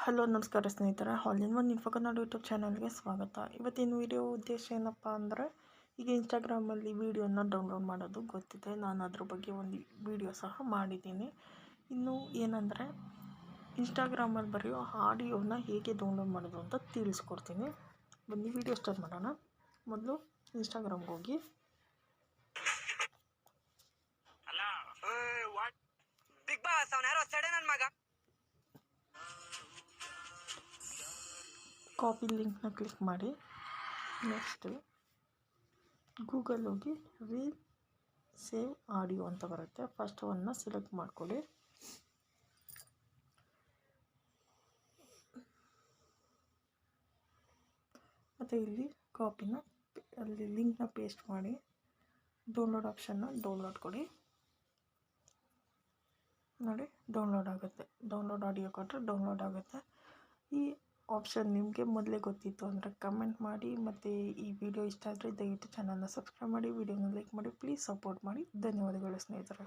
Hello ನಮಸ್ಕಾರ ಸ್ನೇಹಿತರೆ, all in one info Kannada YouTube ಚಾನಲ್ಗೆ ಸ್ವಾಗತ. ಇವತ್ತಿನ ವಿಡಿಯೋ ಉದ್ದೇಶ ಏನಪ್ಪ ಅಂದರೆ, ಈಗ ಇನ್ಸ್ಟಾಗ್ರಾಮಲ್ಲಿ ವೀಡಿಯೋನ ಡೌನ್ಲೋಡ್ ಮಾಡೋದು ಗೊತ್ತಿದೆ. ನಾನು ಅದ್ರ ಬಗ್ಗೆ ಒಂದು ವಿಡಿಯೋ ಸಹ ಮಾಡಿದ್ದೀನಿ. ಇನ್ನು ಏನಂದರೆ, ಇನ್ಸ್ಟಾಗ್ರಾಮಲ್ಲಿ ಬರೆಯೋ ಆಡಿಯೋನ ಹೇಗೆ ಡೌನ್ಲೋಡ್ ಮಾಡೋದು ಅಂತ ತಿಳಿಸ್ಕೊಡ್ತೀನಿ. ಬನ್ನಿ ವಿಡಿಯೋ ಸ್ಟಾರ್ಟ್ ಮಾಡೋಣ. ಮೊದಲು ಇನ್ಸ್ಟಾಗ್ರಾಮ್ಗೆ ಹೋಗಿ ಕಾಪಿ ಲಿಂಕ್ನ ಕ್ಲಿಕ್ ಮಾಡಿ, ನೆಕ್ಸ್ಟು ಗೂಗಲ್ ಹೋಗಿ ರೀಲ್ ಸೇವ್ ಆಡಿಯೋ ಅಂತ ಬರುತ್ತೆ. ಫಸ್ಟ್ ಒನ್ನ ಸೆಲೆಕ್ಟ್ ಮಾಡ್ಕೊಳ್ಳಿ. ಮತ್ತು ಇಲ್ಲಿ ಕಾಪಿನ ಅಲ್ಲಿ ಲಿಂಕ್ನ ಪೇಸ್ಟ್ ಮಾಡಿ ಡೌನ್ಲೋಡ್ ಆಪ್ಷನ್ನ ಡೌನ್ಲೋಡ್ ಕೊಡಿ. ನೋಡಿ, ಡೌನ್ಲೋಡ್ ಆಗುತ್ತೆ. ಡೌನ್ಲೋಡ್ ಆಡಿಯೋ ಕೊಟ್ಟರೆ ಡೌನ್ಲೋಡ್ ಆಗುತ್ತೆ. ಈ ಆಪ್ಷನ್ ನಿಮಗೆ ಮೊದಲೇ ಗೊತ್ತಿತ್ತು ಅಂದರೆ ಕಮೆಂಟ್ ಮಾಡಿ. ಮತ್ತು ಈ ವಿಡಿಯೋ ಇಷ್ಟ ಆದರೆ ದಯವಿಟ್ಟು ಚಾನಲ್ನ ಸಬ್ಸ್ಕ್ರೈಬ್ ಮಾಡಿ, ವಿಡಿಯೋನ ಲೈಕ್ ಮಾಡಿ, ಪ್ಲೀಸ್ ಸಪೋರ್ಟ್ ಮಾಡಿ. ಧನ್ಯವಾದಗಳು ಸ್ನೇಹಿತರೆ.